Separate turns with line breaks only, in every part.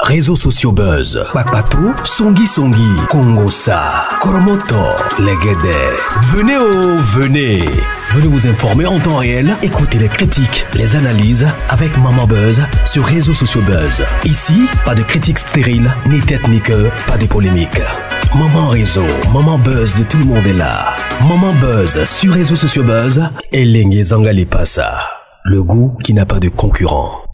Réseaux sociaux buzz, Bakpato, Songi Songi, Kongosa, Koromoto, Legede. Venez. Venez vous informer en temps réel, écoutez les critiques, les analyses avec Maman Buzz sur Réseaux sociaux buzz. Ici, pas de critiques stériles, ni tête ni queue, pas de polémique. Maman Réseau, Maman Buzz de tout le monde est là. Maman Buzz sur Réseaux sociaux buzz, et Lengue Zangali Passa. Le goût qui n'a pas de concurrent.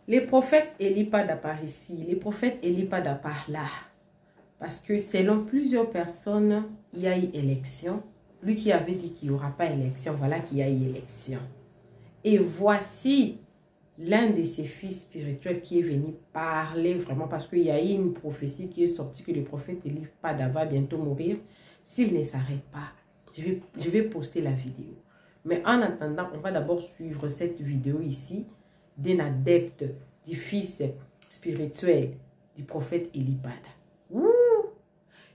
Les prophètes élient pas par ici, les prophètes élient pas par là. Parce que selon plusieurs personnes, il y a eu élection. Lui qui avait dit qu'il n'y aura pas élection, voilà qu'il y a eu élection. Et voici l'un de ses fils spirituels qui est venu parler vraiment, parce qu'il y a eu une prophétie qui est sortie que le prophète Élie Pada va bientôt mourir. S'il ne s'arrête pas, je vais poster la vidéo. Mais en attendant, on va d'abord suivre cette vidéo ici d'un adepte du fils spirituel du prophète Élie Pada.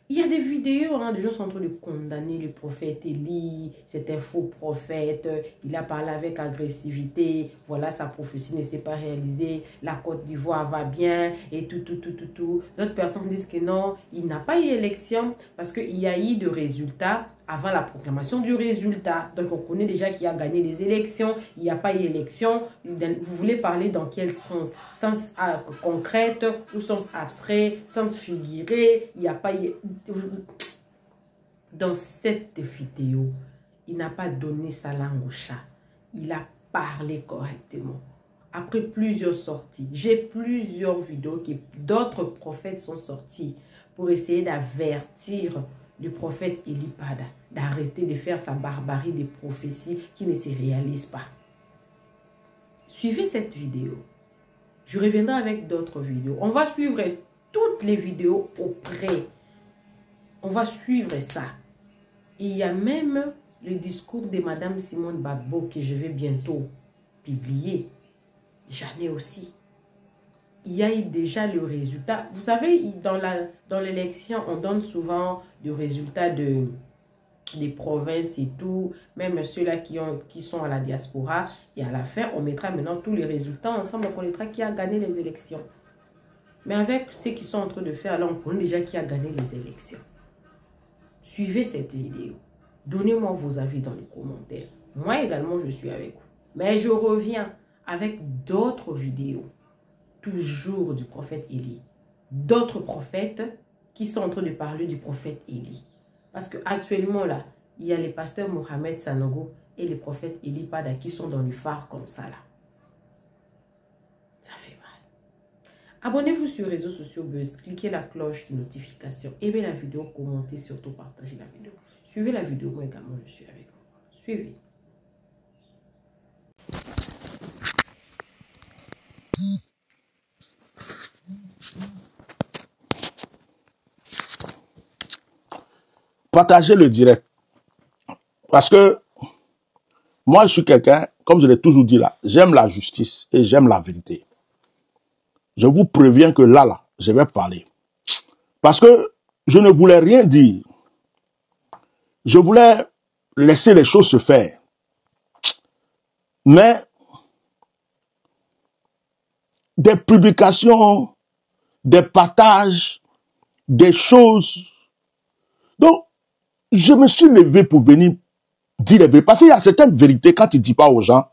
Il y a des vidéos, des gens sont en train de condamner le prophète Élie, c'est un faux prophète, il a parlé avec agressivité, voilà, sa prophétie ne s'est pas réalisée, la Côte d'Ivoire va bien, et tout. D'autres personnes disent que non, il n'a pas eu élection, parce qu'il y a eu de résultats avant la proclamation du résultat. Donc on connaît déjà qui a gagné les élections, il n'y a pas eu élection. Vous voulez parler dans quel sens? Sens concret ou sens abstrait, sens figuré? Il n'y a pas eu... Dans cette vidéo, il n'a pas donné sa langue au chat. Il a parlé correctement. Après plusieurs sorties, j'ai plusieurs vidéos que d'autres prophètes sont sortis pour essayer d'avertir le prophète Élie Pada d'arrêter de faire sa barbarie des prophéties qui ne se réalisent pas. Suivez cette vidéo. Je reviendrai avec d'autres vidéos. On va suivre toutes les vidéos auprès. On va suivre ça. Il y a même le discours de Madame Simone Gbagbo que je vais bientôt publier. J'en ai aussi. Il y a eu déjà le résultat. Vous savez, dans l'élection, on donne souvent le résultat des provinces et tout. Même ceux-là qui sont à la diaspora. Et à la fin, on mettra maintenant tous les résultats ensemble. On connaîtra qui a gagné les élections. Mais avec ce qu'ils sont en train de faire, là, on connaît déjà qui a gagné les élections. Suivez cette vidéo. Donnez-moi vos avis dans les commentaires. Moi également, je suis avec vous. Mais je reviens avec d'autres vidéos. Toujours du prophète Élie. D'autres prophètes qui sont en train de parler du prophète Élie. Parce qu'actuellement, là, il y a les pasteurs Mohamed Sanogo et les prophètes Élie Pada qui sont dans le phare comme ça, là. Ça fait mal. Abonnez-vous sur les réseaux sociaux Buzz. Cliquez la cloche de notification. Aimez la vidéo, commentez, surtout partagez la vidéo. Suivez la vidéo, moi également, je suis avec vous. Suivez.
Partagez le direct. Parce que moi, je suis quelqu'un, comme je l'ai toujours dit là, j'aime la justice et j'aime la vérité. Je vous préviens que là, je vais parler. Parce que je ne voulais rien dire. Je voulais laisser les choses se faire. Mais des publications, des partages, des choses. Donc, je me suis levé pour venir dire les vérités. Parce qu'il y a certaines vérités, quand tu ne dis pas aux gens,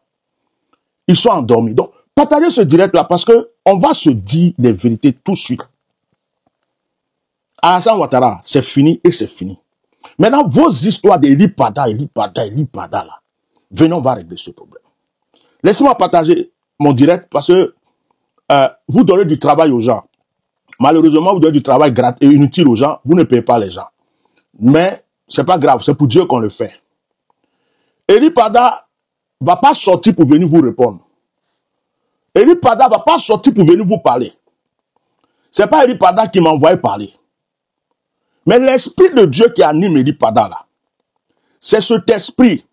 ils sont endormis. Donc, partagez ce direct-là parce que on va se dire les vérités tout de suite. Alassane Ouattara, c'est fini et c'est fini. Maintenant, vos histoires d'Élie Pada, là, venez, on va régler ce problème. Laissez-moi partager mon direct parce que vous donnez du travail aux gens. Malheureusement, vous donnez du travail gratuit et inutile aux gens. Vous ne payez pas les gens. Mais c'est pas grave, c'est pour Dieu qu'on le fait. Élie Pada va pas sortir pour venir vous répondre. Élie Pada va pas sortir pour venir vous parler. C'est pas Élie Pada qui m'a envoyé parler. Mais l'esprit de Dieu qui anime Élie Pada là, c'est cet esprit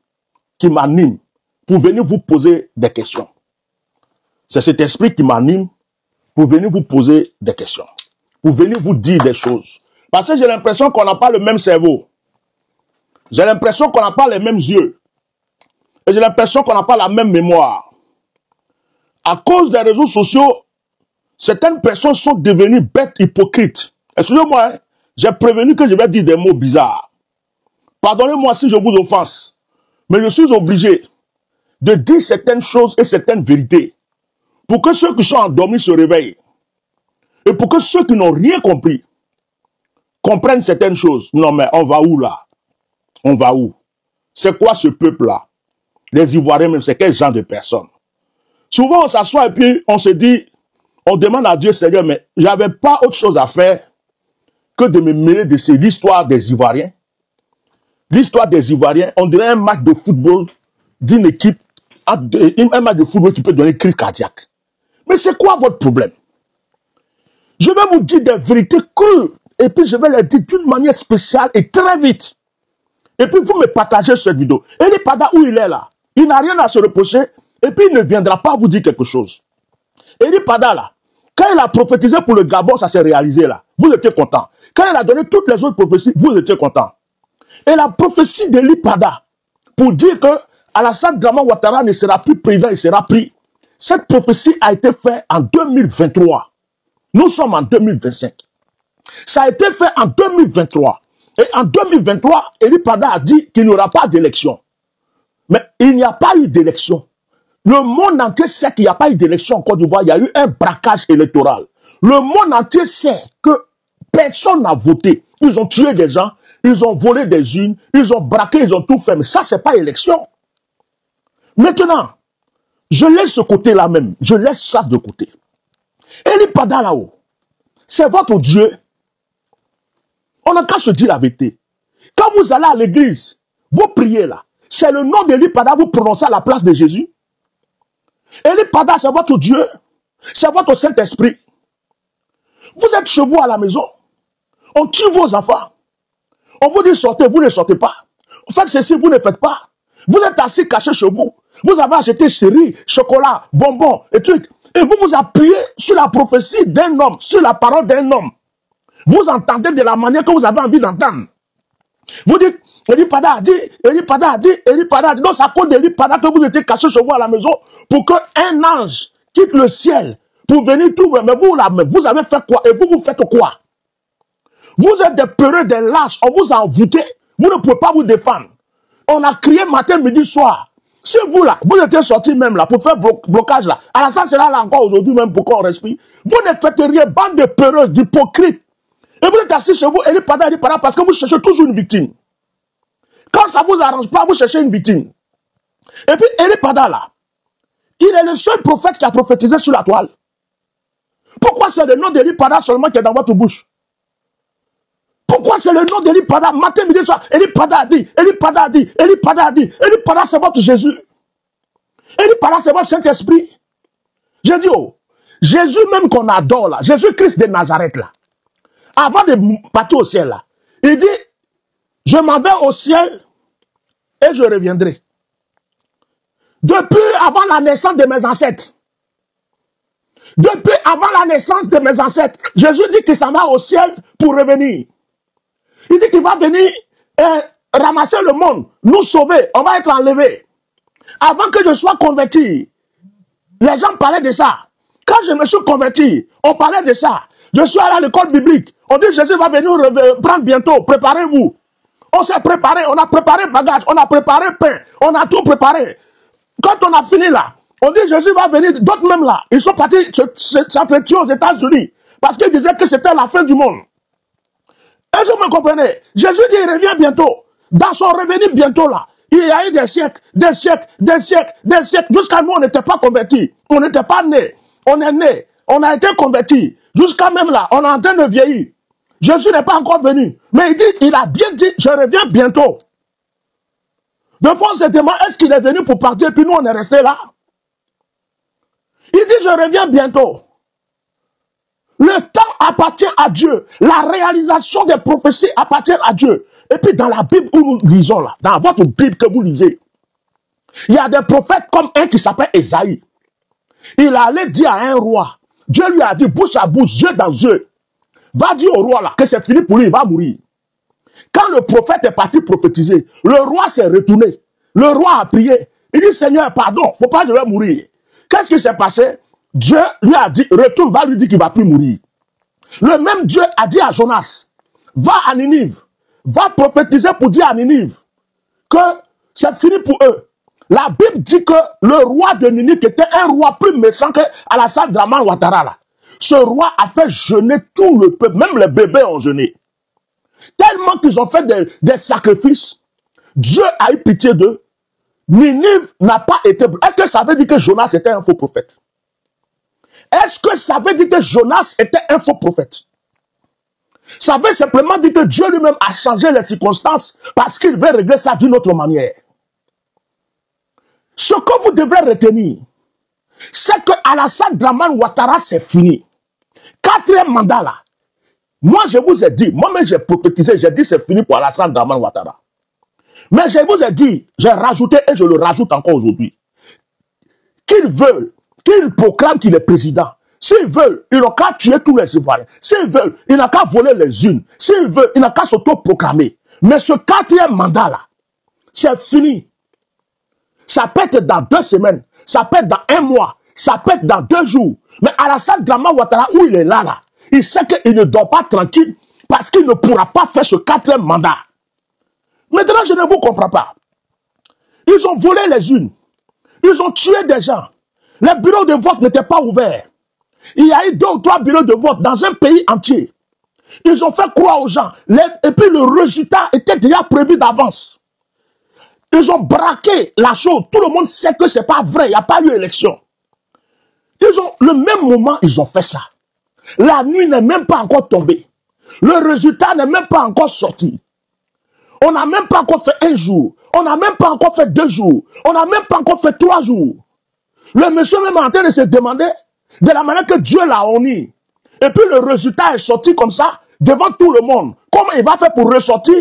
qui m'anime pour venir vous poser des questions. C'est cet esprit qui m'anime pour venir vous poser des questions. Pour venir vous dire des choses. Parce que j'ai l'impression qu'on n'a pas le même cerveau. J'ai l'impression qu'on n'a pas les mêmes yeux. Et j'ai l'impression qu'on n'a pas la même mémoire. à cause des réseaux sociaux, certaines personnes sont devenues bêtes hypocrites. Excusez-moi, hein, j'ai prévenu que je vais dire des mots bizarres. Pardonnez-moi si je vous offense, mais je suis obligé de dire certaines choses et certaines vérités pour que ceux qui sont endormis se réveillent et pour que ceux qui n'ont rien compris comprennent certaines choses. Non mais on va où là? On va où? C'est quoi ce peuple-là? Les Ivoiriens même, c'est quel genre de personnes? Souvent on s'assoit et puis on se dit, on demande à Dieu, Seigneur, mais j'avais pas autre chose à faire que de me mêler de l'histoire des Ivoiriens. L'histoire des Ivoiriens, on dirait un match de football d'une équipe, un match de football qui peut donner crise cardiaque. Mais c'est quoi votre problème? Je vais vous dire des vérités crues, et puis je vais les dire d'une manière spéciale et très vite. Et puis vous me partagez cette vidéo. Et le Pada où il est là, il n'a rien à se reprocher, et puis il ne viendra pas vous dire quelque chose. Et le Pada là, quand il a prophétisé pour le Gabon, ça s'est réalisé là. Vous étiez content. Quand il a donné toutes les autres prophéties, vous étiez content. Et la prophétie de l'Ipada, pour dire que Alassane Draman Ouattara ne sera plus président, il sera pris. Cette prophétie a été faite en 2023. Nous sommes en 2025. Ça a été fait en 2023. Et en 2023, l'Ipada a dit qu'il n'y aura pas d'élection. Mais il n'y a pas eu d'élection. Le monde entier sait qu'il n'y a pas eu d'élection en Côte d'Ivoire. Il y a eu un braquage électoral. Le monde entier sait que personne n'a voté. Ils ont tué des gens, ils ont volé des urnes, ils ont braqué, ils ont tout fait. Mais ça, c'est pas élection. Maintenant, je laisse ce côté-là même. Je laisse ça de côté. Et l'Ipada là-haut, c'est votre Dieu. On n'a qu'à se dire la vérité. Quand vous allez à l'église, vous priez là. C'est le nom de l'Ipada, vous prononcez à la place de Jésus. Et l'Ipada, c'est votre Dieu. C'est votre Saint-Esprit. Vous êtes chez vous à la maison. On tue vos enfants. On vous dit sortez, vous ne sortez pas. Faites ceci, vous ne faites pas. Vous êtes assis caché chez vous. Vous avez acheté chéri, chocolat, bonbons et trucs. Et vous vous appuyez sur la prophétie d'un homme, sur la parole d'un homme. Vous entendez de la manière que vous avez envie d'entendre. Vous dites, l'Ipada a dit, l'Ipada a dit, l'Ipada a dit. Donc, c'est à cause de l'Ipada que vous étiez caché chez vous à la maison pour qu'un ange quitte le ciel pour venir tout. Mais vous, là, vous avez fait quoi? Et vous, vous faites quoi? Vous êtes des peureux, des lâches. On vous a envoûté. Vous ne pouvez pas vous défendre. On a crié matin, midi, soir. Si vous, là, vous étiez sortis même là pour faire blocage là. Alassane sera là encore aujourd'hui même pour qu'on respire. Vous ne faites rien, bande de peureux, d'hypocrites. Et vous êtes assis chez vous, et l'Ipada, parce que vous cherchez toujours une victime. Quand ça ne vous arrange pas, vous cherchez une victime. Et puis, l'Ipada là, il est le seul prophète qui a prophétisé sur la toile. Pourquoi c'est le nom de l'Ipada seulement qui est dans votre bouche? Pourquoi c'est le nom de l'Ipada? Matin, midi, soir, l'Ipada a dit, l'Ipada a dit, l'Ipada a dit, l'Ipada c'est votre Jésus. L'Ipada c'est votre Saint-Esprit. J'ai dit, oh, Jésus même qu'on adore là, Jésus-Christ de Nazareth là, avant de partir au ciel là, il dit, je m'en vais au ciel et je reviendrai. Depuis avant la naissance de mes ancêtres, depuis avant la naissance de mes ancêtres, Jésus dit qu'il s'en va au ciel pour revenir. Il dit qu'il va venir ramasser le monde, nous sauver, on va être enlevés. Avant que je sois converti, les gens parlaient de ça. Quand je me suis converti, on parlait de ça. Je suis allé à l'école biblique. On dit Jésus va venir prendre bientôt. Préparez-vous. On s'est préparé. On a préparé bagage. On a préparé pain. On a tout préparé. Quand on a fini là, on dit Jésus va venir. D'autres même là, ils sont partis s'entretuer aux États-Unis parce qu'ils disaient que c'était la fin du monde. Est-ce que vous me comprenez? Jésus dit il revient bientôt. Dans son revenir bientôt là, il y a eu des siècles, des siècles, des siècles, des siècles. Jusqu'à nous, on n'était pas convertis. On n'était pas nés. On est nés. On a été convertis. Jusqu'à même là, on est en train de vieillir. Jésus n'est pas encore venu. Mais il dit, il a bien dit, je reviens bientôt. De fois, on se demande, est-ce qu'il est venu pour partir, puis nous, on est restés là? Il dit, je reviens bientôt. Le temps appartient à Dieu. La réalisation des prophéties appartient à Dieu. Et puis, dans la Bible où nous lisons là, dans votre Bible que vous lisez, il y a des prophètes comme un qui s'appelle Esaïe. Il allait dire à un roi, Dieu lui a dit, bouche à bouche, yeux dans yeux, va dire au roi là que c'est fini pour lui, il va mourir. Quand le prophète est parti prophétiser, le roi s'est retourné. Le roi a prié. Il dit, Seigneur, pardon, faut pas que je vais mourir. Qu'est-ce qui s'est passé? Dieu lui a dit, retourne, va lui dire qu'il ne va plus mourir. Le même Dieu a dit à Jonas, va à Ninive, va prophétiser pour dire à Ninive que c'est fini pour eux. La Bible dit que le roi de Ninive, qui était un roi plus méchant que Alassane Dramane Ouattara, là, ce roi a fait jeûner tout le peuple, même les bébés ont jeûné. Tellement qu'ils ont fait des sacrifices, Dieu a eu pitié d'eux. Ninive n'a pas été... Est-ce que ça veut dire que Jonas était un faux prophète? Est-ce que ça veut dire que Jonas était un faux prophète? Ça veut simplement dire que Dieu lui-même a changé les circonstances parce qu'il veut régler ça d'une autre manière. Ce que vous devrez retenir, c'est que Alassane Dramane Ouattara, c'est fini. 4e mandat là. Moi, je vous ai dit, moi-même j'ai prophétisé, j'ai dit c'est fini pour Alassane Dramane Ouattara. Mais je vous ai dit, j'ai rajouté et je le rajoute encore aujourd'hui, qu'ils veulent, qu'ils proclament qu'il est président. S'ils veulent, ils n'ont qu'à tuer tous les Ivoiriens. S'ils veulent, ils n'ont qu'à voler les unes. S'ils veulent, ils n'ont qu'à s'auto-proclamer. Mais ce 4e mandat-là, c'est fini. Ça peut être dans 2 semaines, ça peut être dans 1 mois, ça peut être dans 2 jours. Mais Alassane Dramane Ouattara, où il est là, il sait qu'il ne dort pas tranquille parce qu'il ne pourra pas faire ce 4e mandat. Maintenant, je ne vous comprends pas. Ils ont volé les unes. Ils ont tué des gens. Les bureaux de vote n'étaient pas ouverts. Il y a eu 2 ou 3 bureaux de vote dans un pays entier. Ils ont fait croire aux gens. Et puis le résultat était déjà prévu d'avance. Ils ont braqué la chose. Tout le monde sait que ce n'est pas vrai. Il n'y a pas eu élection. Le même moment, ils ont fait ça. La nuit n'est même pas encore tombée. Le résultat n'est même pas encore sorti. On n'a même pas encore fait 1 jour. On n'a même pas encore fait 2 jours. On n'a même pas encore fait 3 jours. Le monsieur même est en train de se demander de la manière que Dieu l'a honni. Et puis le résultat est sorti comme ça, devant tout le monde. Comment il va faire pour ressortir?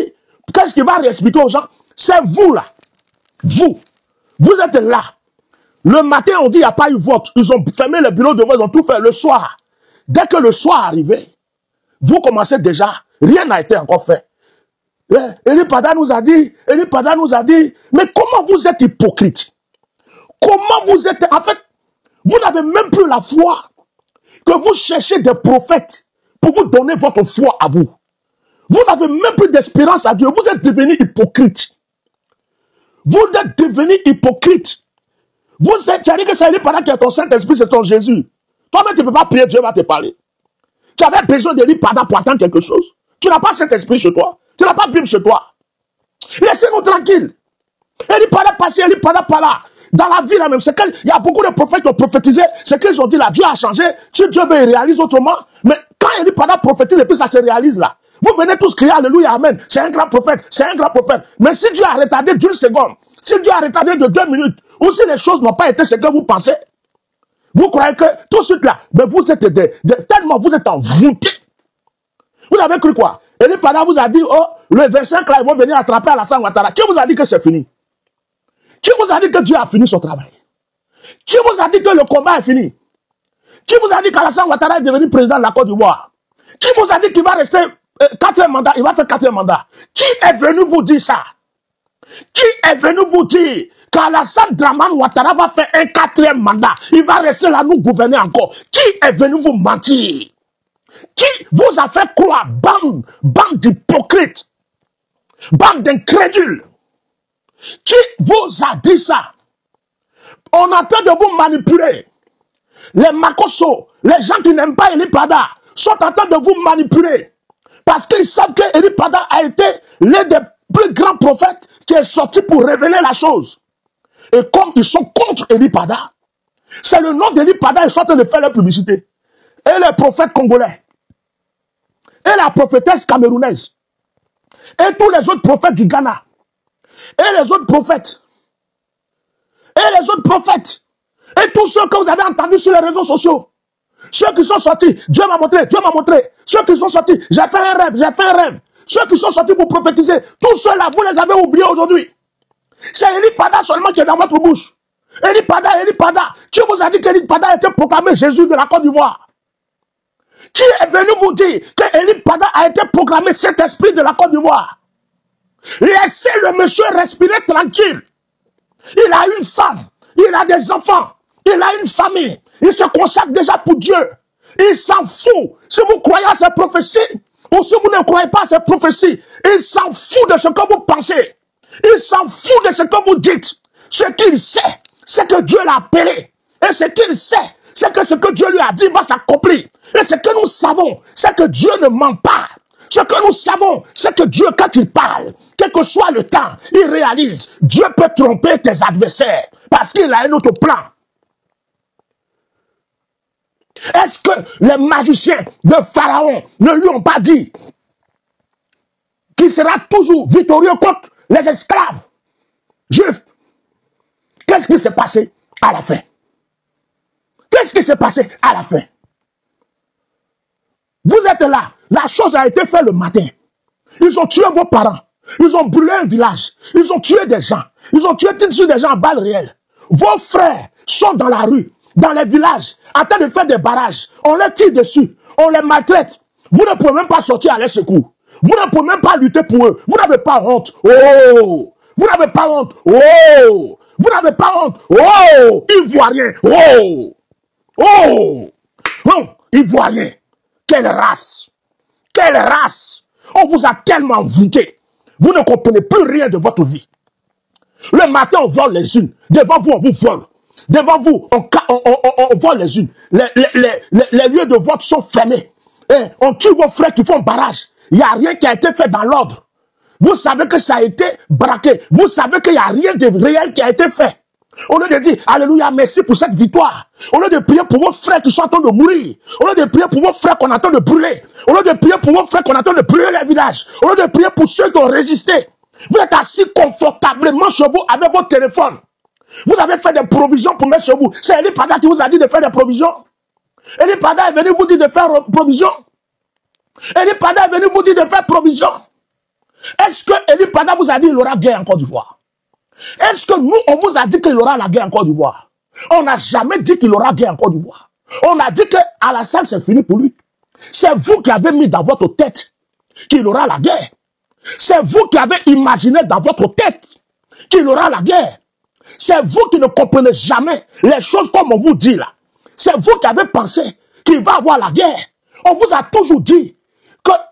Qu'est-ce qu'il va réexpliquer aux gens? C'est vous là. Vous êtes là. Le matin, on dit qu'il n'y a pas eu vote. Ils ont fermé les bureaux de vote, ils ont tout fait le soir. Dès que le soir arrivait, vous commencez déjà, rien n'a été encore fait. Eli Pada nous a dit, mais comment vous êtes hypocrite? Comment vous êtes, en fait, vous n'avez même plus la foi que vous cherchez des prophètes pour vous donner votre foi à vous. Vous n'avez même plus d'espérance à Dieu. Vous êtes devenu hypocrite. Vous êtes devenu hypocrite. Vous êtes, tu as dit que c'est Eli Pada qui est ton Saint-Esprit, c'est ton Jésus. Toi-même, tu ne peux pas prier, Dieu va te parler. Tu avais besoin d'Eli Pada pour attendre quelque chose. Tu n'as pas Saint-Esprit chez toi. Tu n'as pas Bible chez toi. Laissez-nous tranquilles. Eli Pada passé, Eli Pada par là. Dans la vie là même, c'est qu'il y a beaucoup de prophètes qui ont prophétisé. C'est qu'ils ont dit là, Dieu a changé. Si Dieu veut, il réalise autrement. Mais quand Eli Pada prophétise et puis ça se réalise là, vous venez tous crier Alléluia, Amen. C'est un grand prophète, c'est un grand prophète. Mais si Dieu a retardé d'1 seconde, si Dieu a retardé de 2 minutes, ou si les choses n'ont pas été ce que vous pensez, vous croyez que tout de suite là, mais vous êtes tellement vous êtes envoûtés. Vous avez cru quoi? Eli Pada vous a dit, oh, le 25 là, ils vont venir attraper Alassane Ouattara. Qui vous a dit que c'est fini? Qui vous a dit que Dieu a fini son travail? Qui vous a dit que le combat est fini? Qui vous a dit qu'Alassane Ouattara est devenu président de la Côte d'Ivoire? Qui vous a dit qu'il va rester 4e mandat? Il va faire 4e mandat. Qui est venu vous dire ça? Qui est venu vous dire qu'Alassane Dramane Ouattara va faire un 4e mandat? Il va rester là, nous gouverner encore. Qui est venu vous mentir? Qui vous a fait croire? Bande d'hypocrites, bande d'incrédules. Qui vous a dit ça? On est en train de vous manipuler. Les Makosso, les gens qui n'aiment pas Eli Pada, sont en train de vous manipuler. Parce qu'ils savent que Eli Pada a été l'un des plus grands prophètes qui est sorti pour révéler la chose. Et comme ils sont contre Eli Pada, c'est le nom d'Eli Pada, ils sont en train de faire la publicité. Et les prophètes congolais, et la prophétesse camerounaise, et tous les autres prophètes du Ghana, et les autres prophètes, et tous ceux que vous avez entendus sur les réseaux sociaux, ceux qui sont sortis, Dieu m'a montré, ceux qui sont sortis, j'ai fait un rêve, ceux qui sont sortis pour prophétiser, tous ceux-là, vous les avez oubliés aujourd'hui. C'est Eli Pada seulement qui est dans votre bouche. Eli Pada, qui vous a dit qu'Eli Pada a été proclamé Jésus de la Côte d'Ivoire? Qui est venu vous dire que Eli Pada a été proclamé Saint-Esprit de la Côte d'Ivoire? Laissez le monsieur respirer tranquille. Il a une femme, il a des enfants. Il a une famille. Il se consacre déjà pour Dieu. Il s'en fout. Si vous croyez à ces prophéties, ou si vous ne croyez pas à ces prophéties, il s'en fout de ce que vous pensez. Il s'en fout de ce que vous dites. Ce qu'il sait, c'est que Dieu l'a appelé. Et ce qu'il sait, c'est que ce que Dieu lui a dit va s'accomplir. Et ce que nous savons, c'est que Dieu ne ment pas. Ce que nous savons, c'est que Dieu, quand il parle, quel que soit le temps, il réalise. Dieu peut tromper tes adversaires parce qu'il a un autre plan. Est-ce que les magiciens de Pharaon ne lui ont pas dit qu'il sera toujours victorieux contre les esclaves juifs? Qu'est-ce qui s'est passé à la fin? Qu'est-ce qui s'est passé à la fin? Vous êtes là. La chose a été faite le matin. Ils ont tué vos parents. Ils ont brûlé un village. Ils ont tué des gens. Ils ont tué des gens à balles réelles. Vos frères sont dans la rue, dans les villages, en train de faire des barrages. On les tire dessus. On les maltraite. Vous ne pouvez même pas sortir à leur secours. Vous ne pouvez même pas lutter pour eux. Vous n'avez pas honte. Oh! Vous n'avez pas honte. Oh! Vous n'avez pas honte. Oh! Ivoirien. Oh! Oh! Oh! Ivoirien. Quelle race! Quelle race! On vous a tellement voûté. Vous ne comprenez plus rien de votre vie. Le matin, on vole les unes. Devant vous, on vous vole. Devant vous, on vole les unes. Les lieux de vote sont fermés. Et on tue vos frères qui font barrage. Il n'y a rien qui a été fait dans l'ordre. Vous savez que ça a été braqué. Vous savez qu'il n'y a rien de réel qui a été fait. Au lieu de dire, alléluia, merci pour cette victoire. Au lieu de prier pour vos frères qui sont en train de mourir. Au lieu de prier pour vos frères qu'on attend de brûler. Au lieu de prier pour vos frères qu'on attend de brûler les villages. Au lieu de prier pour ceux qui ont résisté. Vous êtes assis confortablement chez vous avec votre téléphone. Vous avez fait des provisions pour mettre chez vous. C'est Eli Pada qui vous a dit de faire des provisions. Eli Pada est venu vous dire de faire provision. Eli Pada est venu vous dire de faire provision. Est-ce que Eli Pada vous a dit qu'il aura guerre en Côte d'Ivoire? Est-ce que nous, on vous a dit qu'il aura la guerre en Côte d'Ivoire? On n'a jamais dit qu'il aura guerre en Côte d'Ivoire. On a dit qu'Alassane, c'est fini pour lui. C'est vous qui avez mis dans votre tête qu'il aura la guerre. C'est vous qui avez imaginé dans votre tête qu'il aura la guerre. C'est vous qui ne comprenez jamais les choses comme on vous dit là. C'est vous qui avez pensé qu'il va avoir la guerre. On vous a toujours dit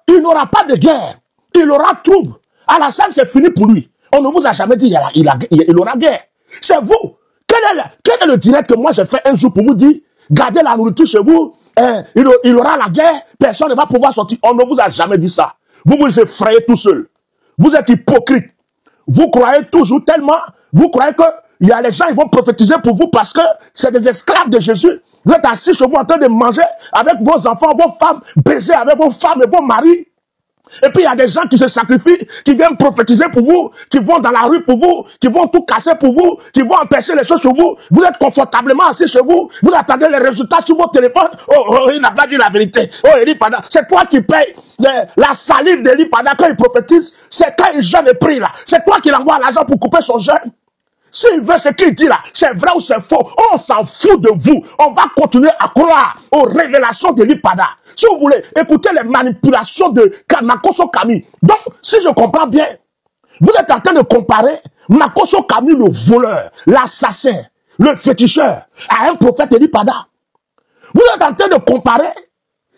qu'il n'aura pas de guerre. Il aura trouble. Alassane, c'est fini pour lui. On ne vous a jamais dit qu'il aura guerre. C'est vous. Quel est le direct que moi j'ai fait un jour pour vous dire, gardez la nourriture chez vous, il aura la guerre, personne ne va pouvoir sortir. On ne vous a jamais dit ça. Vous vous effrayez tout seul. Vous êtes hypocrite. Vous croyez toujours tellement, vous croyez que il y a les gens qui vont prophétiser pour vous parce que c'est des esclaves de Jésus. Vous êtes assis chez vous en train de manger avec vos enfants, vos femmes, baiser avec vos femmes et vos maris. Et puis il y a des gens qui se sacrifient, qui viennent prophétiser pour vous, qui vont dans la rue pour vous, qui vont tout casser pour vous, qui vont empêcher les choses chez vous. Vous êtes confortablement assis chez vous, vous attendez les résultats sur votre téléphone. Oh, il n'a pas dit la vérité. Oh, Eli Pada, c'est toi qui payes la salive d'Eli Pada quand il prophétise. C'est quand il jeûne et prie là. C'est toi qui l'envoie l'argent pour couper son jeûne. S'il veut ce qu'il dit là, c'est vrai ou c'est faux, on s'en fout de vous. On va continuer à croire aux révélations d'Eli Pada. Si vous voulez, écoutez les manipulations de Makosso Kami. Donc, si je comprends bien, vous êtes en train de comparer Makosso Kami, le voleur, l'assassin, le féticheur, à un prophète Eli Pada. Vous êtes en train de comparer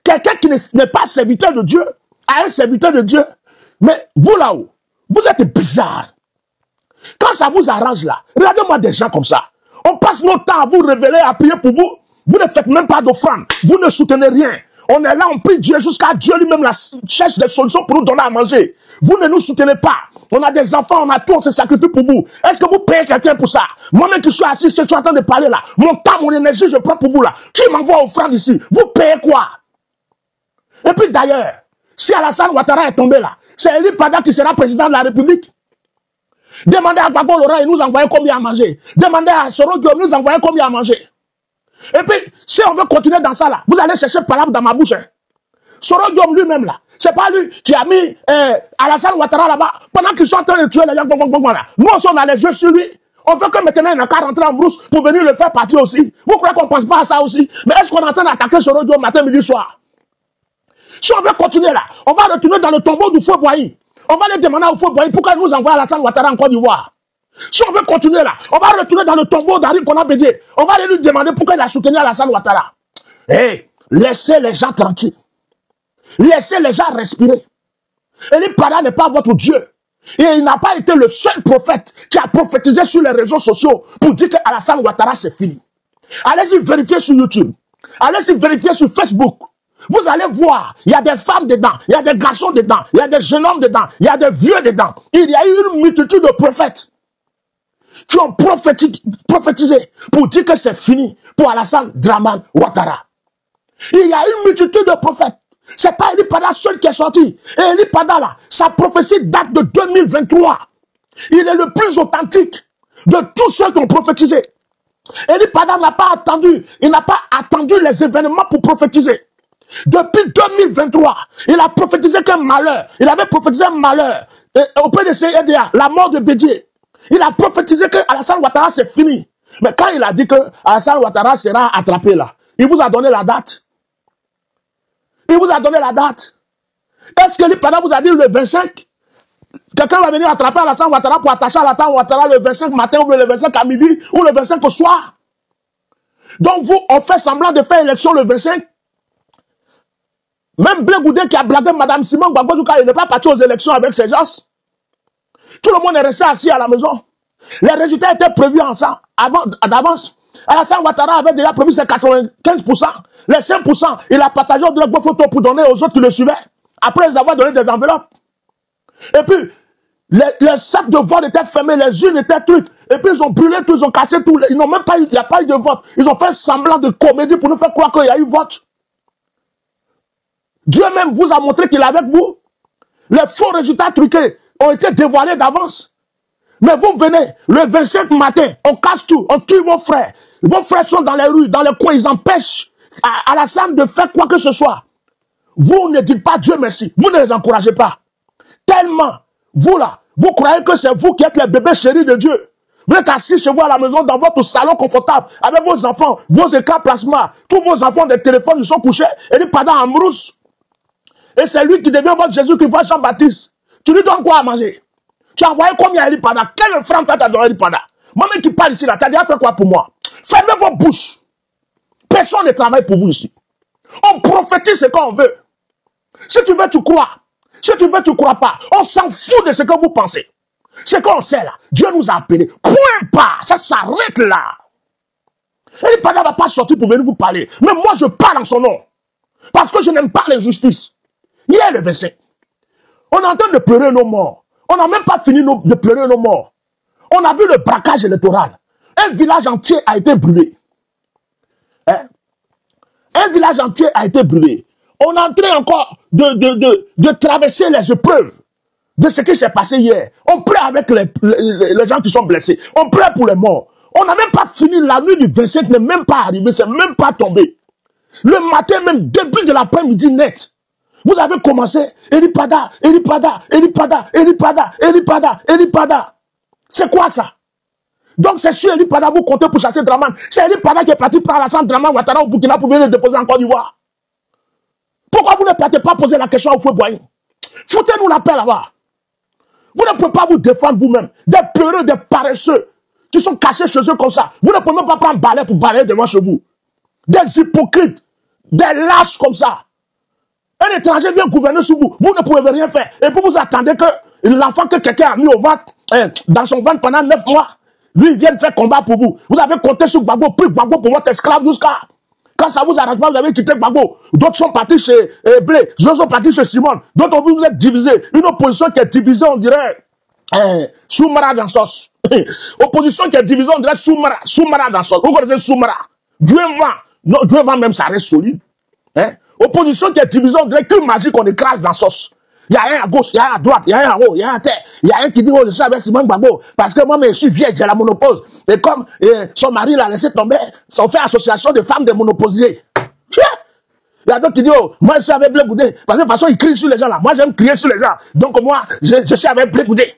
quelqu'un qui n'est pas serviteur de Dieu à un serviteur de Dieu. Mais vous là-haut, vous êtes bizarre. Quand ça vous arrange là, regardez-moi des gens comme ça. On passe notre temps à vous révéler, à prier pour vous. Vous ne faites même pas d'offrande. Vous ne soutenez rien. On est là, on prie Dieu jusqu'à Dieu lui-même cherche des solutions pour nous donner à manger. Vous ne nous soutenez pas. On a des enfants, on a tout, on se sacrifie pour vous. Est-ce que vous payez quelqu'un pour ça? Moi-même qui suis assis, je suis en train de parler là. Mon temps, mon énergie, je prends pour vous là. Qui m'envoie offrande ici? Vous payez quoi? Et puis d'ailleurs, si Alassane Ouattara est tombé là, c'est Eli Pada qui sera président de la République. Demandez à Gbagbo Laurent, il nous envoyait combien à manger. Demandez à Soro Guillaume, il nous envoyait combien à manger. Et puis, si on veut continuer dans ça là, vous allez chercher palabre dans ma bouche. Hein. Soro Guillaume lui-même là, c'est pas lui qui a mis Alassane Ouattara là-bas, pendant qu'ils sont en train de tuer les gens, là. Nous aussi on a les yeux sur lui. On veut que maintenant il n'a qu'à rentrer en brousse pour venir le faire partir aussi. Vous croyez qu'on pense pas à ça aussi? Mais est-ce qu'on est en train d'attaquer Soro Guillaume matin, midi, soir? Si on veut continuer là, on va retourner dans le tombeau du feu Boigny. On va les demander au feu Boigny pourquoi il nous envoie Alassane Ouattara en Côte d'Ivoire. Si on veut continuer là, on va retourner dans le tombeau d'Ari qu'on a bédié. On va aller lui demander pourquoi il a soutenu Alassane Ouattara. Hey, laissez les gens tranquilles. Laissez les gens respirer. Eli Pada n'est pas votre Dieu. Et il n'a pas été le seul prophète qui a prophétisé sur les réseaux sociaux pour dire que Alassane Ouattara c'est fini. Allez-y vérifier sur YouTube. Allez-y vérifier sur Facebook. Vous allez voir, il y a des femmes dedans, il y a des garçons dedans, il y a des jeunes hommes dedans, il y a des vieux dedans. Il y a eu une multitude de prophètes qui ont prophétisé pour dire que c'est fini pour Alassane Dramane Ouattara. Il y a une multitude de prophètes. C'est pas Eli Pada seul qui est sorti. Et Eli Pada là, sa prophétie date de 2023. Il est le plus authentique de tous ceux qui ont prophétisé. Eli Pada n'a pas attendu, il n'a pas attendu les événements pour prophétiser. Depuis 2023, il a prophétisé qu'un malheur. Il avait prophétisé un malheur auprès de CEDA, la mort de Bédié. Il a prophétisé que Alassane Ouattara c'est fini. Mais quand il a dit que Alassane Ouattara sera attrapé là, il vous a donné la date. Il vous a donné la date. Est-ce que Eli Pada vous a dit le 25? Quelqu'un va venir attraper Alassane Ouattara pour attacher Alassane Ouattara le 25 matin ou le 25 à midi ou le 25 au soir? Donc vous, on fait semblant de faire élection le 25. Même Blé Goudé qui a blagué Mme Simon Gbagbo, il n'est pas parti aux élections avec ses gens. Tout le monde est resté assis à la maison. Les résultats étaient prévus d'avance. Alassane Ouattara avait déjà prévu ses 95%. Les 5%, il a partagé de la photo pour donner aux autres qui le suivaient. Après les avoir donné des enveloppes. Et puis, les sacs de vote étaient fermés, les urnes étaient trucs. Et puis ils ont brûlé tout, ils ont cassé tout. Ils n'ont même pas eu, il n'y a pas eu de vote. Ils ont fait semblant de comédie pour nous faire croire qu'il y a eu vote. Dieu même vous a montré qu'il est avec vous. Les faux résultats truqués ont été dévoilés d'avance. Mais vous venez, le 25 matin, on casse tout, on tue vos frères. Vos frères sont dans les rues, dans les coins, ils empêchent Alassane de faire quoi que ce soit. Vous ne dites pas Dieu merci, vous ne les encouragez pas. Tellement, vous là, vous croyez que c'est vous qui êtes les bébés chéris de Dieu. Vous êtes assis chez vous à la maison, dans votre salon confortable, avec vos enfants, vos écrans plasma, tous vos enfants des téléphones, ils sont couchés, et ils pendant en brousse. Et c'est lui qui devient votre Jésus qui voit Jean-Baptiste. Tu lui donnes quoi à manger? Tu as envoyé combien à Eli Pada? Quel franc t'as donné à Eli Pada? Moi-même qui parle ici là, tu as déjà fait quoi pour moi? Fermez vos bouches. Personne ne travaille pour vous ici. On prophétise ce qu'on veut. Si tu veux, tu crois. Si tu veux, tu crois pas. On s'en fout de ce que vous pensez. Ce qu'on sait là, Dieu nous a appelés. Point pas. Ça s'arrête là. Eli Pada ne va pas sortir pour venir vous parler. Mais moi, je parle en son nom. Parce que je n'aime pas l'injustice. Hier, le 25, on est en train de pleurer nos morts. On n'a même pas fini de pleurer nos morts. On a vu le braquage électoral. Un village entier a été brûlé. Hein? Un village entier a été brûlé. On est en train encore de traverser les épreuves de ce qui s'est passé hier. On pleure avec les gens qui sont blessés. On pleure pour les morts. On n'a même pas fini, la nuit du 25 n'est même pas arrivée, c'est même pas tombé. Le matin même, début de l'après-midi net, vous avez commencé, Eli Pada, Eli Pada, Eli Pada, Eli Pada, Eli Pada, Eli Pada. C'est quoi ça? Donc c'est sur Eli Pada, vous comptez pour chasser Dramane. C'est Eli Pada qui est parti par Alassane Dramane Ouattara au Burkina pour venir le déposer en Côte d'Ivoire. Pourquoi vous ne partez pas poser la question au feu Boigny? Foutez-nous la paix là-bas. Vous ne pouvez pas vous défendre vous-même. Des peureux, des paresseux, qui sont cachés chez eux comme ça. Vous ne pouvez même pas prendre balai pour balayer devant chez vous. Des hypocrites, des lâches comme ça. Un étranger vient gouverner sur vous. Vous ne pouvez rien faire. Et puis vous attendez que l'enfant que quelqu'un a mis au ventre, dans son ventre pendant 9 mois, lui il vienne faire combat pour vous. Vous avez compté sur Gbagbo, pris Gbagbo pour votre esclave jusqu'à... Quand ça vous arrange pas, vous avez quitté Gbagbo. D'autres sont partis chez Blé. D'autres sont partis chez Simon. D'autres vous êtes divisés. Une opposition qui est divisée, on dirait, Soumara dans sauce. Opposition qui est divisée, on dirait Soumara dans sauce. Vous connaissez Soumara? Dieu vent. Non, Dieu vent même, ça reste solide. Hein? Opposition qui est divisée, on dirait qu'une magie qu'on écrase dans sauce. Il y a un à gauche, il y a un à droite, il y a un en haut, il y a un à terre. Il y a un qui dit, oh, je suis avec Simon Gbagbo. Parce que moi, je suis vieille, j'ai la monopause. Et comme son mari l'a laissé tomber, ça fait association de femmes de monoposés. Il y a d'autres qui disent, oh, moi, je suis avec Blé Goudé. Parce que de toute façon, il crie sur les gens là. Moi, j'aime crier sur les gens. Donc, moi, je suis avec Blé Goudé.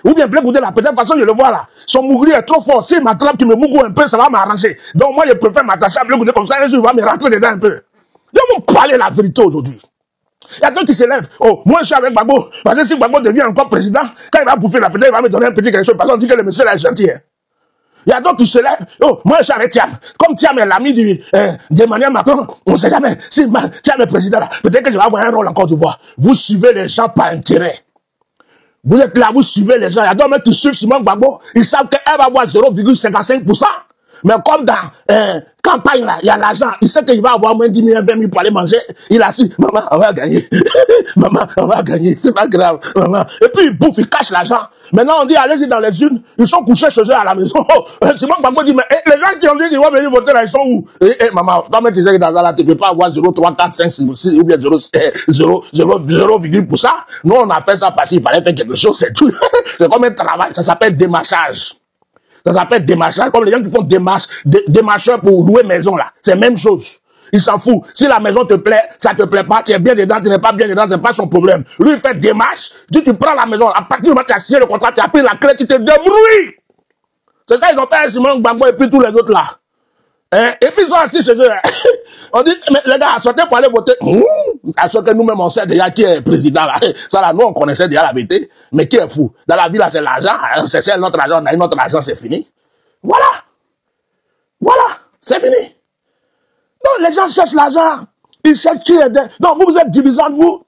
Ou bien Blé Goudé là, peut-être de toute façon, je le vois là. Son mougri est trop fort. S'il m'attrape, qu'il me mougou un peu, ça va m'arranger. Donc, moi, je préfère m'attacher à Blé Goudé comme ça, un jour, il va me rentrer dedans un peu. Je vais vous parler la vérité aujourd'hui. Il y a d'autres qui se lèvent. Oh, moi je suis avec Gbagbo. Parce que si Gbagbo devient encore président, quand il va bouffer la peut-être il va me donner un petit quelque chose. Parce qu'on dit que le monsieur là est gentil. Hein. Il y a d'autres qui se lèvent. Oh, moi je suis avec Thiam. Comme Thiam est l'ami d'Emmanuel Macron, on ne sait jamais. Si Thiam est président là, peut-être que je vais avoir un rôle en Côte d'Ivoire. Vous suivez les gens par intérêt. Vous êtes là, vous suivez les gens. Il y a d'autres mecs qui suivent Simone Gbagbo. Ils savent qu'elle va avoir 0,55%. Mais comme dans campagne, là, il y a l'argent. Il sait qu'il va avoir moins 10 000, 20 000 pour aller manger. Il a dit, maman, on va gagner. Maman, on va gagner. C'est pas grave, maman. Et puis, il bouffe, il cache l'argent. Maintenant, on dit, allez-y dans les unes. Ils sont couchés chez eux à la maison. Simon Gbagbo dit, mais les gens qui ont dit qu'ils vont venir voter là, ils sont où? Maman, quand même, tu sais que dans là, tu ne peux pas avoir 0,3, 4, 5, 6 ou bien 0,0 pour ça. Nous, on a fait ça parce qu'il fallait faire quelque chose, c'est tout. C'est comme un travail. Ça s'appelle démarchage. Ça s'appelle démarchage, comme les gens qui font démarcheur pour louer maison là. C'est la même chose. Il s'en fout. Si la maison te plaît, ça te plaît pas, tu es bien dedans, tu n'es pas bien dedans, c'est pas son problème. Lui, il fait démarche. Tu prends la maison. À partir du moment où tu as signé le contrat, tu as pris la clé, tu te débrouilles. C'est ça, ils ont fait Simon Gbagbo et puis tous les autres là. Hein? Et puis ils sont assis chez eux. On dit, mais les gars, sortez pour aller voter. À ce que nous-mêmes, on sait déjà qui est président là. Ça là, nous, on connaissait déjà la vérité. Mais qui est fou? Dans la vie là, c'est l'argent. C'est notre argent. On a notre argent, c'est fini. Voilà. Voilà. C'est fini. Non, les gens cherchent l'argent. Ils cherchent qui est dedans. Non, vous êtes divisants de vous.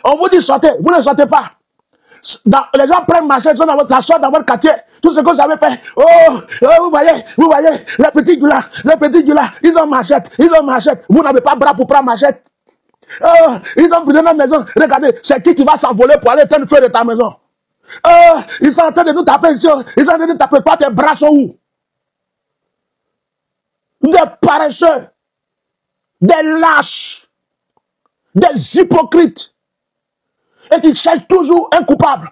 On vous dit sortez. Vous ne sortez pas. Les gens prennent marché, ça sort dans votre quartier. Tout ce que vous avez fait. Oh, vous voyez, les petits du là, ils ont machette. Vous n'avez pas bras pour prendre machette. Oh, ils ont brûlé notre maison. Regardez, c'est qui va s'envoler pour aller éteindre le feu de ta maison. Oh, ils sont en train de nous taper ici. Ils sont en train de nous taper. Toi, tes bras sont où? Des paresseux, des lâches, des hypocrites. Et qui cherchent toujours un coupable.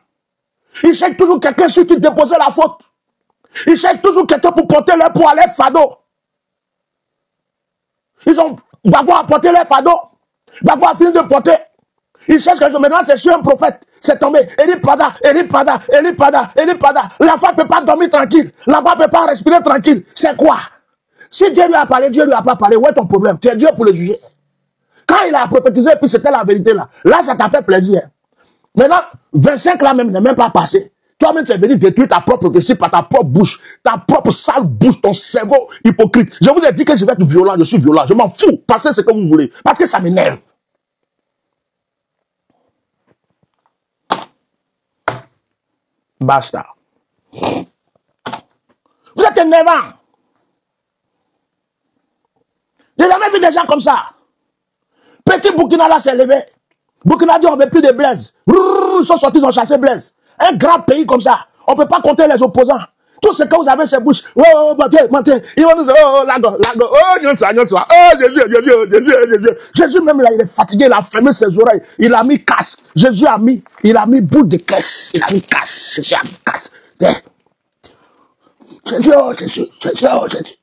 Ils cherchent toujours quelqu'un sur qui déposer la faute. Ils cherchent toujours quelqu'un pour porter leur poids, leur fardeau. Ils ont Gbagbo à porter leur fardeau. Gbagbo a fini de porter. Ils cherchent quelque chose. Maintenant, c'est sur un prophète. C'est tombé. Eri Pada. L'enfant ne peut pas dormir tranquille. L'enfant ne peut pas respirer tranquille. C'est quoi? Si Dieu lui a parlé, Dieu lui a pas parlé. Où est ton problème? Tu es Dieu pour le juger. Quand il a prophétisé, puis c'était la vérité là. Là, ça t'a fait plaisir. Maintenant, 25 là même n'est même pas passé. Toi-même, tu es venu détruire ta propre prophétie par ta propre bouche, ta propre sale bouche, ton cerveau hypocrite. Je vous ai dit que je vais être violent, je suis violent. Je m'en fous. Passez ce que vous voulez. Parce que ça m'énerve. Basta. Vous êtes énervant. J'ai jamais vu des gens comme ça. Petit Burkina là s'est levé. Burkina dit on veut plus de Blaise. Ils sont sortis, ils ont chassé Blaise. Un grand pays comme ça, on ne peut pas compter les opposants. Tout ce que vous avez, c'est bouche. Oh, mentez. Ils vont nous dire, oh, lago. Oh, Nyonswa. Oh, Jésus. Jésus même là, il est fatigué, il a fermé ses oreilles. Il a mis casque. Jésus il a mis boule de caisse. Il a mis casque. Jésus a mis casque. Jésus.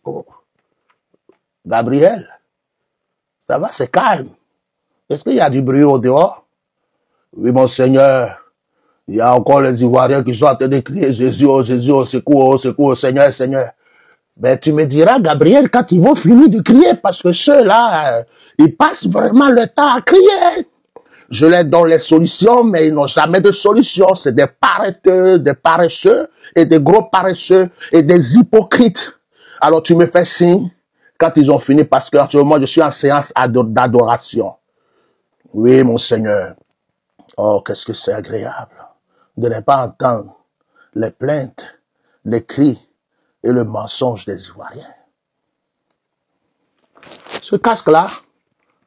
Oh. Gabriel, ça va, c'est calme. Est-ce qu'il y a du bruit au dehors? Oui, mon Seigneur. Il y a encore les Ivoiriens qui sont en train de crier Jésus, au secours, Seigneur. Ben, tu me diras, Gabriel, quand ils vont finir de crier, parce que ceux-là, ils passent vraiment le temps à crier. Je leur donne les solutions, mais ils n'ont jamais de solution. C'est des paresseux, et des gros paresseux, et des hypocrites. Alors, tu me fais signe quand ils ont fini, parce qu'actuellement, je suis en séance d'adoration. Oui, mon Seigneur. Oh, qu'est-ce que c'est agréable de ne pas entendre les plaintes, les cris et le mensonge des Ivoiriens. Ce casque-là,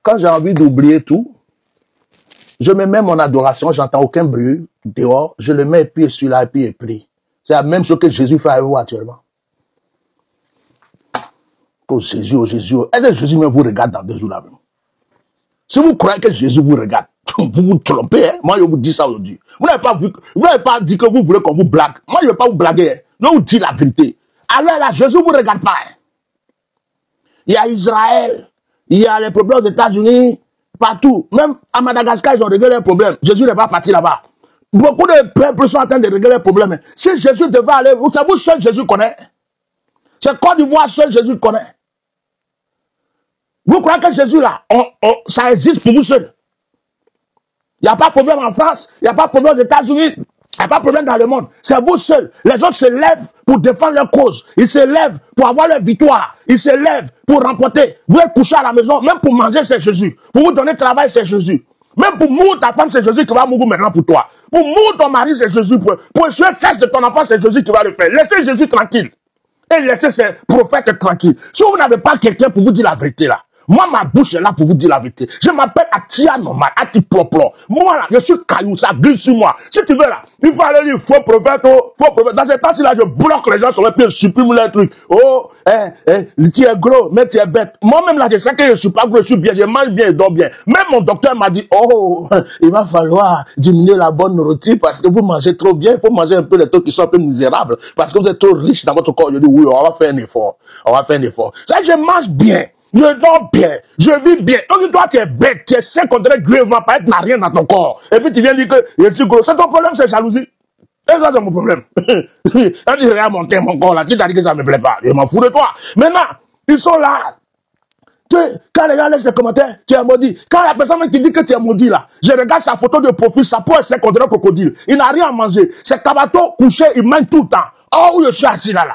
quand j'ai envie d'oublier tout, je me mets mon adoration, j'entends aucun bruit dehors, je le mets et puis celui-là et puis il prie. C'est la même chose que Jésus fait avec vous actuellement. Oh Jésus. Est-ce que Jésus même vous regarde dans 2 jours là même? Si vous croyez que Jésus vous regarde, vous vous trompez, hein? Moi je vous dis ça aujourd'hui. Vous n'avez pas dit que vous voulez qu'on vous blague. Moi je ne vais pas vous blaguer, hein? Je vous dis la vérité. Alors là, Jésus ne vous regarde pas. Hein? Il y a Israël, il y a les problèmes aux États-Unis, partout. Même à Madagascar, ils ont réglé leurs problèmes. Jésus n'est pas parti là-bas. Beaucoup de peuples sont en train de régler leurs problèmes. Si Jésus devait aller, vous savez, seul Jésus connaît. C'est Côte d'Ivoire seul Jésus connaît. Vous croyez que Jésus là, ça existe pour vous seul? Il n'y a pas de problème en France, il n'y a pas de problème aux États-Unis, il n'y a pas de problème dans le monde. C'est vous seuls. Les autres se lèvent pour défendre leur cause. Ils se lèvent pour avoir leur victoire. Ils se lèvent pour remporter. Vous êtes couché à la maison, même pour manger, c'est Jésus. Pour vous donner travail, c'est Jésus. Même pour mourir ta femme, c'est Jésus qui va mourir maintenant pour toi. Pour mourir ton mari, c'est Jésus. Pour essuyer le fesse de ton enfant, c'est Jésus qui va le faire. Laissez Jésus tranquille. Et laissez ces prophètes tranquilles. Si vous n'avez pas quelqu'un pour vous dire la vérité là, moi, ma bouche est là pour vous dire la vérité. Je m'appelle Atia Normal, Ati Ploplo. Moi, là, je suis caillou, ça glisse sur moi. Si tu veux, là, il faut aller dire faux prophète, oh, faux prophète. Dans ce temps-ci, là, je bloque les gens sur les pieds, je supprime les trucs. Oh, tu es gros, mais tu es bête. Moi-même, là, je sais que je suis pas gros, je suis bien, je mange bien, je dors bien. Même mon docteur m'a dit, oh, il va falloir diminuer la bonne nourriture parce que vous mangez trop bien. Il faut manger un peu les trucs qui sont un peu misérables parce que vous êtes trop riche dans votre corps. Je dis, oui, on va faire un effort. On va faire un effort. Ça, je mange bien. Je dors bien, je vis bien. Donc toi tu es bête, tu es sec, on dirait que Dieu va pas être n'a rien dans ton corps. Et puis tu viens dire que je suis gros. C'est ton problème, c'est jalousie. Et ça c'est mon problème. Quand tu regardes mon corps là, tu t'as dit que ça me plaît pas. Je m'en fous de toi. Maintenant, ils sont là. Quand les gens laissent les commentaires, tu es maudit. Quand la personne qui dit que tu es maudit là, je regarde sa photo de profil, sa peau est sec, on dirait un crocodile. Il n'a rien à manger. C'est Kabato couché, il mange tout le temps. Oh, où je suis assis là.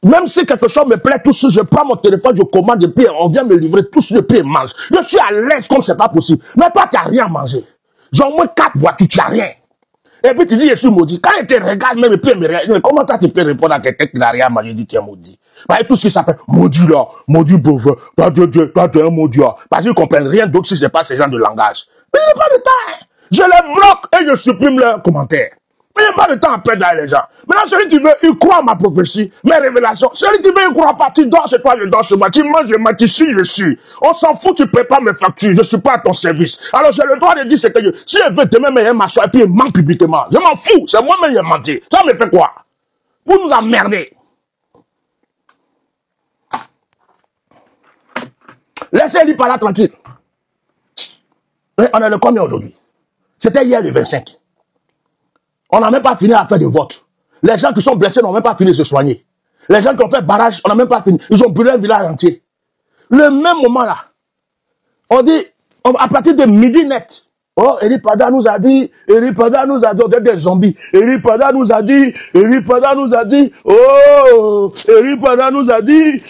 Même si quelque chose me plaît, tout ça, je prends mon téléphone, je commande, et puis on vient me livrer tout ce que je mange. Je suis à l'aise comme c'est pas possible. Mais toi, tu n'as rien à manger. J'ai au moins 4 voitures, tu n'as rien. Et puis tu dis, je suis maudit. Quand il te regarde, même, et puis il me regarde, comment toi tu peux répondre à quelqu'un qui n'a rien à manger, il dit, tu es maudit. Parce que tout ce qui ça fait, maudit là, maudit pauvre, toi tu es un maudit. Parce qu'ils ne comprennent rien d'autre si ce n'est pas ce genre de langage. Mais il n'y a pas de temps. Hein. Je les bloque et je supprime leurs commentaires. Mais il n'y a pas de temps à perdre avec les gens. Maintenant, celui qui veut, il croit à ma prophétie, mes révélations. Celui qui veut, il ne croit pas. Tu dors chez toi, je dors chez moi. Tu manges, je mange, tu chies, je chie. On s'en fout, tu ne paies pas mes factures. Je ne suis pas à ton service. Alors, j'ai le droit de dire ce que je... Si elle veut demain, mais elle m'assoit et puis il ment publiquement. Je m'en fous. C'est moi-même qui ai menti. Ça me fait quoi? Vous nous emmerdez. Laissez-lui par là tranquille. Et on est le combien aujourd'hui? C'était hier le 25. On n'a même pas fini à faire de vote. Les gens qui sont blessés n'ont même pas fini de se soigner. Les gens qui ont fait barrage, on n'a même pas fini. Ils ont brûlé un village entier. Le même moment là, on dit, à partir de midi net, oh, Eri Pada nous a dit, on est des zombies. Eri Pada nous a dit, oh, Eri Pada nous a dit,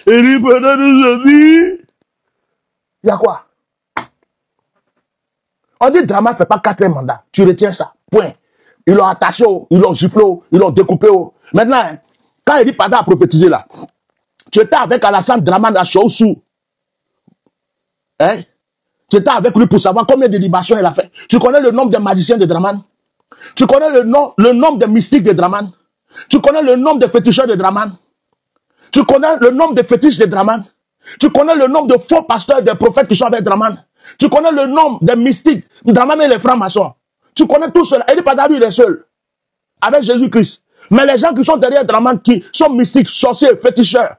il y a quoi? On dit Drama ne fait pas 4 mandats. Tu retiens ça. Point. Ils l'ont attaché, ils l'ont giflé, ils l'ont découpé. Maintenant, hein, quand Eri Pada a prophétisé là, tu étais avec Alassane Draman à Choussou. Hein? Tu étais avec lui pour savoir combien de libations il a fait. Tu connais le nombre de magiciens de Draman? Tu connais le nombre de mystiques de Draman? Tu connais le nombre de féticheurs de Draman? Tu connais le nombre de fétiches de Draman? Tu connais le nombre de faux pasteurs, de prophètes qui sont avec Draman? Tu connais le nombre de mystiques, Draman et les francs-maçons? Tu connais tout cela. Eri Pada, lui, il est seul. Avec Jésus-Christ. Mais les gens qui sont derrière Draman, qui sont mystiques, sorciers, féticheurs,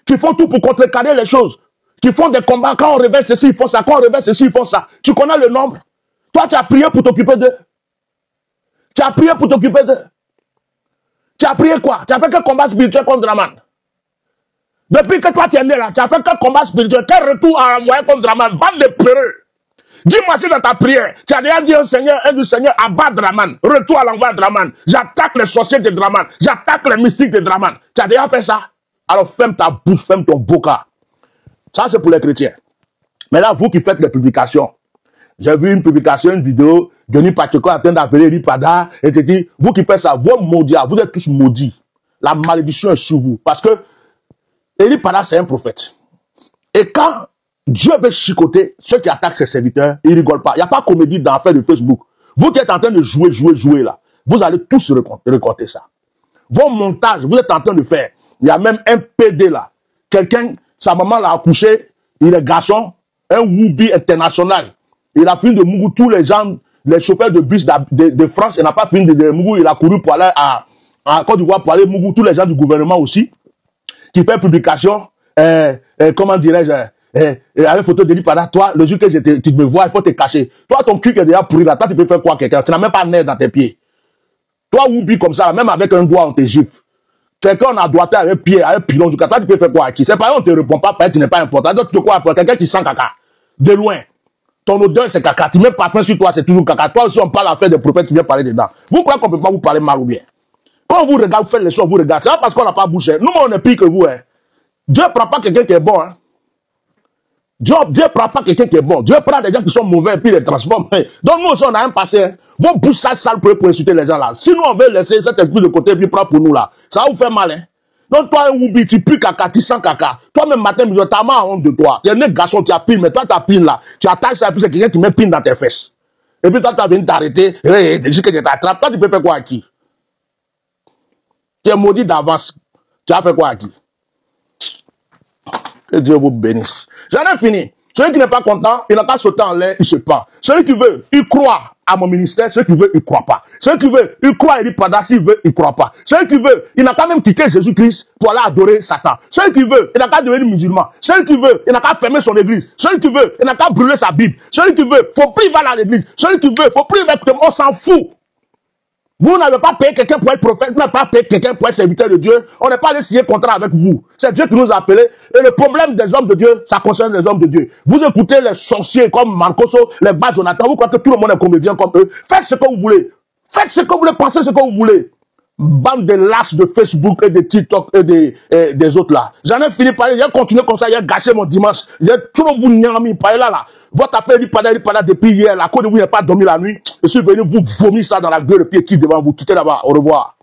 qui font tout pour contrecarrer les choses, qui font des combats, quand on révèle ceci, ils font ça, quand on révèle ceci, ils font ça. Tu connais le nombre? Toi, tu as prié pour t'occuper d'eux. Tu as prié pour t'occuper d'eux. Tu as prié quoi? Tu as fait quel combat spirituel contre Draman? Depuis que toi tu es né là, tu as fait quel combat spirituel? Quel retour à envoyer contre Draman? Bande de peureux. Dis-moi si dans ta prière, tu as déjà dit un du Seigneur, abat Draman, retour à l'envoi de Draman. J'attaque les sorciers de Draman, j'attaque les mystiques de Draman. Tu as déjà fait ça? Alors ferme ta bouche, ferme ton boca. Ça c'est pour les chrétiens. Mais là, vous qui faites les publications, j'ai vu une publication, une vidéo, Denis Pacheco en train d'appeler Eri Pada, et te dit, vous qui faites ça, vos maudits, vous êtes tous maudits. La malédiction est sur vous. Parce que Eri Pada, c'est un prophète. Et quand Dieu veut chicoter ceux qui attaquent ses serviteurs, ils ne rigolent pas. Il n'y a pas de comédie dans l'affaire de Facebook. Vous qui êtes en train de jouer là, vous allez tous récolter ça. Vos montages, vous êtes en train de faire. Il y a même un PD là. Quelqu'un, sa maman l'a accouché, il est garçon, un Woubi international. Il a fini de Mougou tous les gens, les chauffeurs de bus de France, il n'a pas fini de Mougou, il a couru pour aller à Côte d'Ivoire pour aller Mougou, tous les gens du gouvernement aussi, qui fait publication, comment dirais-je, avec photo d'Eri Pada, toi, le jour que tu me vois, il faut te cacher. Toi, ton cul qui est déjà pourri là, toi, tu peux faire quoi quelqu'un? Tu n'as même pas nerf dans tes pieds. Toi, Woubi comme ça, même avec un doigt, on te gifle. Quelqu'un a doigté avec un pied, avec un pilon du cas, toi, tu peux faire quoi à qui? C'est pas on te répond pas, tu n'es pas important. Donc, tu crois, quelqu'un qui sent caca, de loin. Ton odeur, c'est caca. Tu mets parfum sur toi, c'est toujours caca. Toi aussi, on parle à faire des prophètes, tu viens parler dedans. Vous croyez qu'on ne peut pas vous parler mal ou bien? Quand vous regardez, vous faites les choses, vous regardez. C'est pas parce qu'on n'a pas bouché. Nous, on est pire que vous. Hein. Dieu ne prend pas quelqu'un qui est bon. Hein. Dieu ne prend pas quelqu'un qui est bon. Dieu prend des gens qui sont mauvais et puis les transforme. Donc nous aussi, on a un passé. Hein. Vos bouches sales pour insulter les gens là. Si nous, on veut laisser cet esprit de côté et puis prendre pour nous là, ça va vous faire mal. Hein. Donc toi, un oubi, tu pues caca, tu sens caca. Toi-même, matin, tu as mal honte de toi. Tu es un garçon, tu as pine, mais toi, tu as pine là. Tu attaches ça et puis c'est quelqu'un qui met pine dans tes fesses. Et puis toi, tu as venu t'arrêter. Et dis que tu t'attrapes. Toi, tu peux faire quoi à qui? Tu es maudit d'avance. Tu as fait quoi à qui? Que Dieu vous bénisse. J'en ai fini. Celui qui n'est pas content, il n'a qu'à sauter en l'air, il se pend. Celui qui veut, il croit à mon ministère. Celui qui veut, il ne croit pas. Celui qui veut, il croit et il pas s'il veut, il ne croit pas. Celui qui veut, il n'a qu'à même quitter Jésus-Christ pour aller adorer Satan. Celui qui veut, il n'a qu'à devenir musulman. Celui qui veut, il n'a qu'à fermer son église. Celui qui veut, il n'a qu'à brûler sa Bible. Celui qui veut, faut plus aller à l'église. Celui qui veut, faut plus écouter. On s'en fout. Vous n'avez pas payé quelqu'un pour être prophète, vous n'avez pas payé quelqu'un pour être serviteur de Dieu. On n'est pas allé signer contrat avec vous. C'est Dieu qui nous a appelés. Et le problème des hommes de Dieu, ça concerne les hommes de Dieu. Vous écoutez les sorciers comme Mancoso, les bas Jonathan, vous croyez que tout le monde est comédien comme eux. Faites ce que vous voulez. Faites ce que vous voulez, pensez ce que vous voulez. Bande de lâches de Facebook et de TikTok et des autres là. J'en ai fini par j'ai continué comme ça, j'ai gâché mon dimanche. J'ai toujours vous nyami par là. Votre appel il parle depuis hier. La cause de vous n'avez pas dormi la nuit. Je suis venu vous vomir ça dans la gueule et puis qui devant vous. Quittez là-bas. Au revoir.